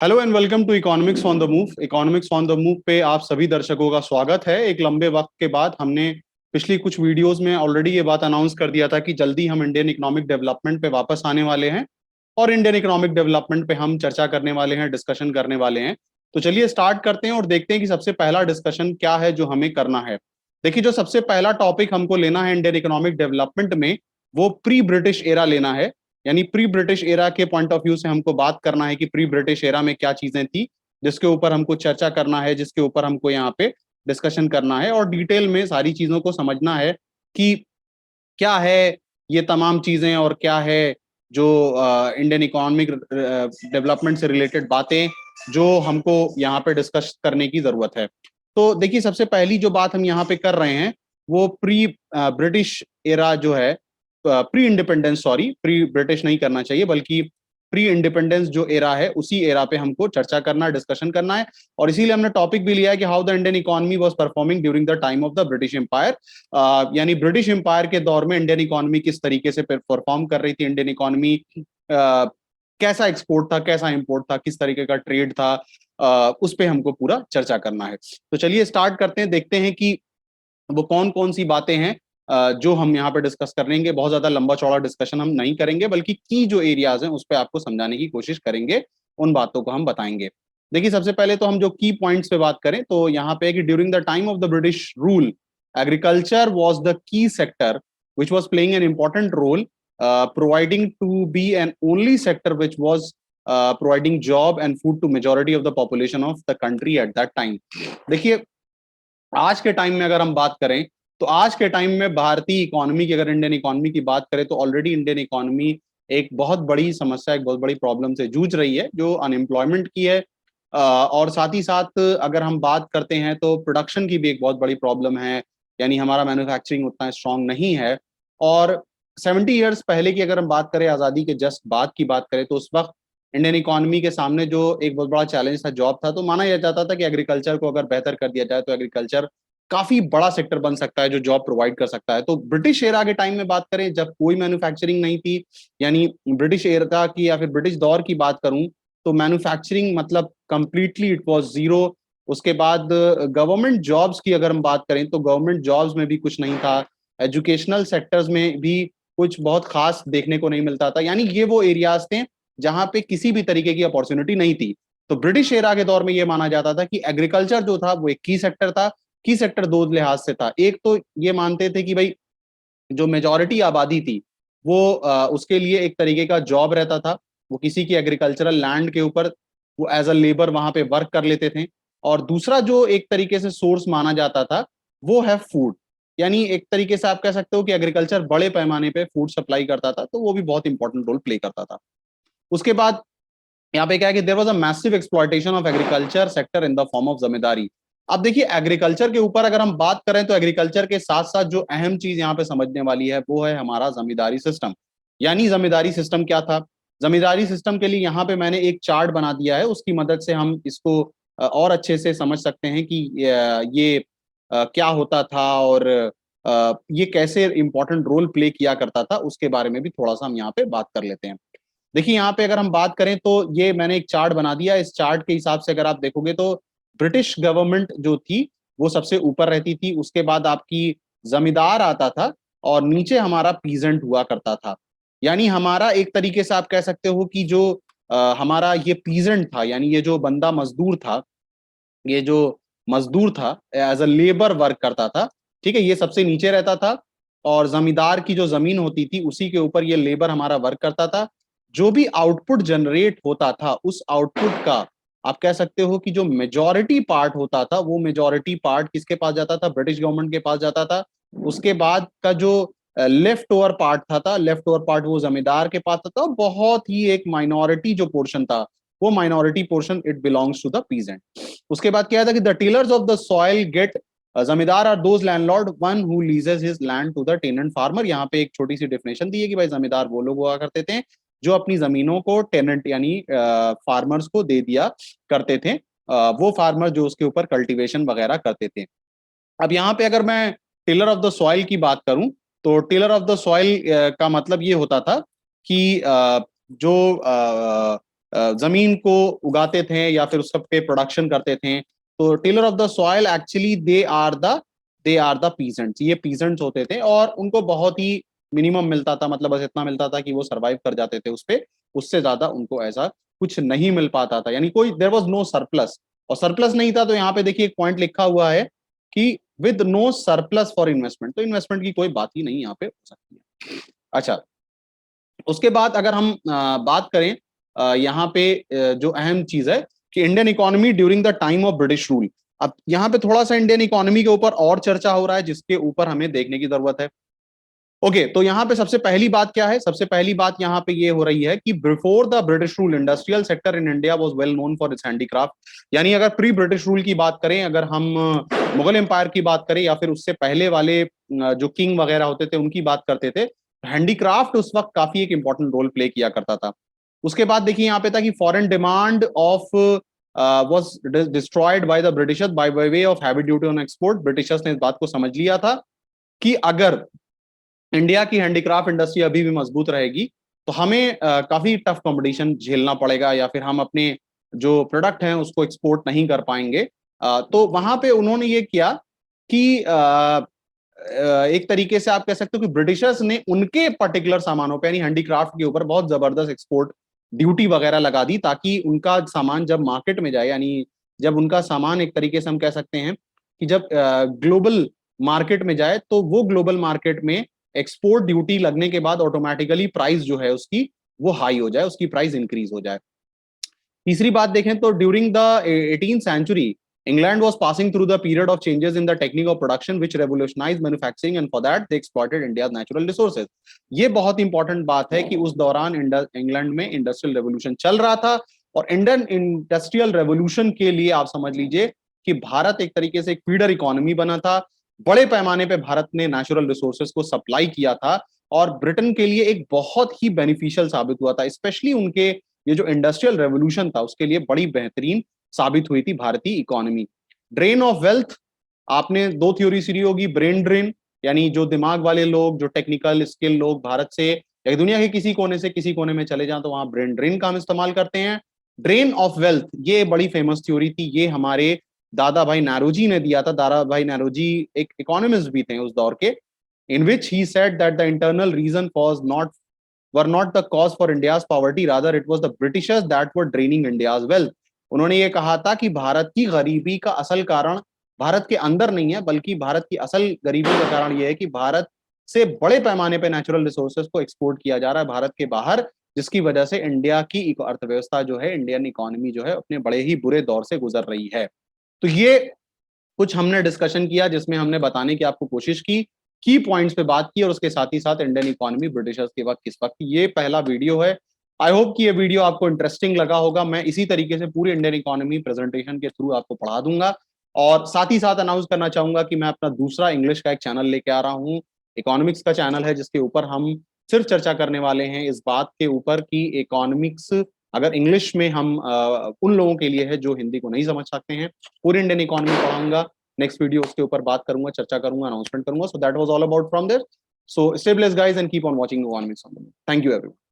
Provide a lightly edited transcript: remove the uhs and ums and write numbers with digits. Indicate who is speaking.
Speaker 1: Hello and welcome to economics on the move. Economics on the move पे आप सभी दर्शकों का स्वागत है। एक लंबे वक्त के बाद हमने पिछली कुछ वीडियोस में ऑलरेडी ये बात अनाउंस कर दिया था कि जल्दी हम इंडियन इकोनॉमिक डेवलपमेंट पे वापस आने वाले हैं और इंडियन इकोनॉमिक डेवलपमेंट पे हम चर्चा करने वाले हैं, डिस्कशन करने वाले हैं। तो चलिए स्टार्ट करते हैं और देखते हैं कि सबसे पहला डिस्कशन क्या है जो हमें करना है। देखिए, जो सबसे पहला टॉपिक हमको लेना है इंडियन इकोनॉमिक डेवलपमेंट में, वो प्री ब्रिटिश एरा लेना है। यानी प्री ब्रिटिश एरा के पॉइंट ऑफ व्यू से हमको बात करना है कि प्री ब्रिटिश एरा में क्या चीजें थी, जिसके ऊपर हमको चर्चा करना है, जिसके ऊपर हमको यहाँ पे डिस्कशन करना है और डिटेल में सारी चीजों को समझना है कि क्या है ये तमाम चीजें और क्या है जो इंडियन इकोनॉमिक डेवलपमेंट से रिलेटेड बातें जो हमको यहाँ पे डिस्कस करने की जरूरत है। तो देखिए, सबसे पहली जो बात हम यहाँ पे कर रहे हैं वो प्री ब्रिटिश एरा जो है, pre independence, sorry pre British नहीं करना चाहिए बल्कि प्री इंडिपेंडेंस जो एरा है उसी एरा पे हमको चर्चा करना, डिस्कशन करना है। और इसीलिए हमने टॉपिक भी लिया है कि how the Indian economy was performing during the time of the British empire. यानी ब्रिटिश एम्पायर के दौर में इंडियन इकोनॉमी किस तरीके से परफॉर्म कर रही थी, इंडियन इकोनॉमी कैसा एक्सपोर्ट था, कैसा इंपोर्ट था, किस तरीके का ट्रेड था, उस पर हमको पूरा चर्चा करना है। तो चलिए स्टार्ट करते हैं, देखते हैं कि वो कौन कौन सी बातें हैं जो हम यहाँ पे डिस्कस करेंगे। बहुत ज्यादा लंबा चौड़ा डिस्कशन हम नहीं करेंगे बल्कि की जो एरियाज हैं उस पर आपको समझाने की कोशिश करेंगे, उन बातों को हम बताएंगे। देखिए, सबसे पहले तो हम जो की पॉइंट्स पे बात करें तो यहाँ पे है कि during the time of the British rule agriculture was the key sector which was playing an important role, providing to be an only sector which was providing job and food to majority of the population of the country at that time. देखिए, आज के time में अगर हम बात करें तो आज के टाइम में भारतीय इकोनॉमी की, अगर इंडियन इकोनॉमी की बात करें तो ऑलरेडी इंडियन इकोनॉमी एक बहुत बड़ी समस्या, एक बहुत बड़ी प्रॉब्लम से जूझ रही है जो अनएम्प्लॉयमेंट की है। और साथ ही साथ अगर हम बात करते हैं तो प्रोडक्शन की भी एक बहुत बड़ी प्रॉब्लम है। यानी हमारा मैन्युफैक्चरिंग उतना स्ट्रांग नहीं है। और 70 ईयर्स पहले की अगर हम बात करें, आज़ादी के जस्ट बाद की बात करें, तो उस वक्त इंडियन इकोनॉमी के सामने जो एक बहुत बड़ा चैलेंज था जॉब था। तो माना यह जाता था कि एग्रीकल्चर को अगर बेहतर कर दिया जाए तो एग्रीकल्चर काफी बड़ा सेक्टर बन सकता है जो जॉब प्रोवाइड कर सकता है। तो ब्रिटिश एरा के टाइम में बात करें जब कोई मैन्युफैक्चरिंग नहीं थी, यानी ब्रिटिश एरा की या फिर ब्रिटिश दौर की बात करूं तो मैन्युफैक्चरिंग मतलब कंप्लीटली इट वाज जीरो। उसके बाद गवर्नमेंट जॉब्स की अगर हम बात करें तो गवर्नमेंट जॉब्स में भी कुछ नहीं था। एजुकेशनल सेक्टर्स में भी कुछ बहुत खास देखने को नहीं मिलता था। यानी ये वो एरियाज थे जहां पे किसी भी तरीके की अपॉर्चुनिटी नहीं थी। तो ब्रिटिश एरा के दौर में यह माना जाता था कि एग्रीकल्चर जो था वो एक की सेक्टर था। की सेक्टर दो लिहाज से था। एक तो ये मानते थे कि भाई जो मेजॉरिटी आबादी थी वो उसके लिए एक तरीके का जॉब रहता था। वो किसी की एग्रीकल्चरल लैंड के ऊपर वो एज अ लेबर वहां पे वर्क कर लेते थे। और दूसरा जो एक तरीके से सोर्स माना जाता था वो है फूड। यानी एक तरीके से आप कह सकते हो कि एग्रीकल्चर बड़े पैमाने पे फूड सप्लाई करता था, तो वो भी बहुत इंपॉर्टेंट रोल प्ले करता था। उसके बाद यहाँ पे क्या है कि there was a massive exploitation of agriculture sector in the form of जमींदारी। अब देखिए, एग्रीकल्चर के ऊपर अगर हम बात करें तो एग्रीकल्चर के साथ साथ जो अहम चीज यहाँ पे समझने वाली है वो है हमारा जमींदारी सिस्टम। यानी जमींदारी सिस्टम क्या था? जमींदारी सिस्टम के लिए यहाँ पे मैंने एक चार्ट बना दिया है, उसकी मदद से हम इसको और अच्छे से समझ सकते हैं कि ये क्या होता था और ये कैसे इंपॉर्टेंट रोल प्ले किया करता था, उसके बारे में भी थोड़ा सा हम यहाँ पे बात कर लेते हैं। देखिए, यहाँ पे अगर हम बात करें तो ये मैंने एक चार्ट बना दिया। इस चार्ट के हिसाब से अगर आप देखोगे तो ब्रिटिश गवर्नमेंट जो थी वो सबसे ऊपर रहती थी, उसके बाद आपकी जमींदार आता था और नीचे हमारा पीजेंट हुआ करता था। यानी हमारा एक तरीके से आप कह सकते हो कि जो हमारा ये पीजेंट था, यानी ये जो बंदा मजदूर था, ये जो मजदूर था एज अ लेबर वर्क करता था, ठीक है, ये सबसे नीचे रहता था। और जमींदार की जो जमीन होती थी उसी के ऊपर ये लेबर हमारा वर्क करता था। जो भी आउटपुट जनरेट होता था उस आउटपुट का आप कह सकते हो कि जो मेजॉरिटी पार्ट होता था वो मेजॉरिटी पार्ट किसके पास जाता था? ब्रिटिश गवर्नमेंट के पास जाता था। उसके बाद का जो लेफ्ट ओवर पार्ट था लेफ्ट ओवर पार्ट वो जमींदार के पास था। बहुत ही एक माइनॉरिटी जो पोर्शन था वो minority portion it belongs to the peasant. उसके बाद क्या था कि the tillers of the soil get, जमींदार are those landlord one who leases his land to the tenant farmer. यहाँ पे एक छोटी सी डेफिनेशन दी है कि भाई जमींदार वो लोग हुआ करते थे जो अपनी जमीनों को टेनेंट यानी फार्मर्स को दे दिया करते थे। वो फार्मर जो उसके ऊपर कल्टीवेशन वगैरह करते थे। अब यहाँ पे अगर मैं टिलर ऑफ द सॉइल की बात करूं तो टिलर ऑफ द सॉइल का मतलब ये होता था कि जो जमीन को उगाते थे या फिर उस सब पे प्रोडक्शन करते थे। तो tiller of the soil actually they are the peasants, ये पीजेंट्स होते थे और उनको बहुत ही मिनिमम मिलता था, मतलब बस इतना मिलता था कि वो सरवाइव कर जाते थे उस पे, उससे ज्यादा उनको ऐसा कुछ नहीं मिल पाता था, यानी कोई देयर वाज नो सरप्लस। और सरप्लस नहीं था तो यहाँ पे देखिए एक पॉइंट लिखा हुआ है कि with no surplus for investment, तो इन्वेस्टमेंट की कोई बात ही नहीं यहाँ पे हो सकती है। अच्छा, उसके बाद अगर हम बात करें यहाँ पे जो अहम चीज है कि Indian economy during the time of British rule. अब यहाँ पे थोड़ा सा इंडियन इकोनॉमी के ऊपर और चर्चा हो रहा है जिसके ऊपर हमें देखने की जरूरत है। ओके, तो यहाँ पे सबसे पहली बात क्या है, सबसे पहली बात यहाँ पे ये हो रही है कि before the British rule industrial sector in India was well known for its handicraft. यानी अगर प्री ब्रिटिश रूल की बात करें, अगर हम मुगल एम्पायर की बात करें या फिर उससे पहले वाले जो किंग वगैरह होते थे उनकी बात करते थे, हैंडीक्राफ्ट उस वक्त काफी एक इंपॉर्टेंट रोल प्ले किया करता था। उसके बाद देखिए यहाँ पे था कि foreign demand of was destroyed by the Britishers by way of heavy duty on export। Britishers ने इस बात को समझ लिया था कि अगर इंडिया की हैंडीक्राफ्ट इंडस्ट्री अभी भी मजबूत रहेगी तो हमें काफी टफ कंपटीशन झेलना पड़ेगा या फिर हम अपने जो प्रोडक्ट हैं उसको एक्सपोर्ट नहीं कर पाएंगे। तो वहां पे उन्होंने ये किया कि एक तरीके से आप कह सकते हो कि ब्रिटिशर्स ने उनके पर्टिकुलर सामानों पे यानी हैंडीक्राफ्ट के ऊपर बहुत जबरदस्त एक्सपोर्ट ड्यूटी वगैरह लगा दी, ताकि उनका सामान जब मार्केट में जाए, यानी जब उनका सामान एक तरीके से हम कह सकते हैं कि जब ग्लोबल मार्केट में जाए तो वो ग्लोबल मार्केट में एक्सपोर्ट ड्यूटी लगने के बाद ऑटोमेटिकली प्राइस जो है उसकी वो हाई हो जाए, उसकी प्राइस इंक्रीज हो जाए। तीसरी बात देखें तो during the 18th century England was passing through the period of changes in the technique of production which revolutionized manufacturing and for that they exploited India's natural resources। ये बहुत इंपॉर्टेंट बात है कि उस दौरान इंग्लैंड में इंडस्ट्रियल रेवोल्यूशन चल रहा था और इंडियन इंडस्ट्रियल रेवोल्यूशन के लिए आप समझ लीजिए कि भारत एक तरीके से एक फीडर इकोनॉमी बना था। बड़े पैमाने पे भारत ने नेचुरल रिसोर्सेज को सप्लाई किया था और ब्रिटेन के लिए एक बहुत ही बेनिफिशियल साबित हुआ था, स्पेशली उनके ये जो इंडस्ट्रियल रेवोल्यूशन था उसके लिए बड़ी बेहतरीन साबित हुई थी भारतीय इकोनॉमी। ड्रेन ऑफ वेल्थ, आपने दो थ्योरी सुनी होगी, ब्रेन ड्रेन यानी जो दिमाग वाले लोग, जो टेक्निकल स्किल लोग भारत से या दुनिया के किसी कोने से किसी कोने में चले जाएं तो वहां ब्रेन ड्रेन का हम इस्तेमाल करते हैं। ड्रेन ऑफ वेल्थ ये बड़ी फेमस थ्योरी थी, ये हमारे दादा भाई नारोजी ने दिया था। दादा भाई नारोजी एक इकोनॉमिस्ट भी थे उस दौर के, in which he said that the internal reason were not the cause for India's poverty, rather it was the Britishers that were draining India's wealth। उन्होंने ये कहा था कि भारत की गरीबी का असल कारण भारत के अंदर नहीं है, बल्कि भारत की असल गरीबी का कारण ये है कि भारत से बड़े पैमाने पे नेचुरल रिसोर्सेज को एक्सपोर्ट किया जा रहा है भारत के बाहर, जिसकी वजह से इंडिया की अर्थव्यवस्था जो है, इंडियन इकोनॉमी जो है अपने बड़े ही बुरे दौर से गुजर रही है। तो ये कुछ हमने डिस्कशन किया जिसमें हमने बताने की आपको कोशिश की पॉइंट्स पे बात की और उसके साथ ही साथ इंडियन इकोनॉमी ब्रिटिशर्स के वक्त किस वक्त। ये पहला वीडियो है, आई होप कि ये वीडियो आपको इंटरेस्टिंग लगा होगा। मैं इसी तरीके से पूरी इंडियन इकोनॉमी प्रेजेंटेशन के थ्रू आपको पढ़ा दूंगा और साथ ही साथ अनाउंस करना चाहूंगा कि मैं अपना दूसरा इंग्लिश का एक चैनल लेके आ रहा हूँ, इकोनॉमिक्स का चैनल है, जिसके ऊपर हम सिर्फ चर्चा करने वाले हैं इस बात के ऊपर कि इकोनॉमिक्स अगर इंग्लिश में हम उन लोगों के लिए है जो हिंदी को नहीं समझ सकते हैं, पूरी इंडियन इकोनॉमी पढ़ाऊंगा। नेक्स्ट वीडियो उसके ऊपर बात करूंगा, चर्चा करूंगा, अनाउंसमेंट करूंगा। So that was all about from there. So stay blessed guys and keep on watching economics on the move. Thank you everyone.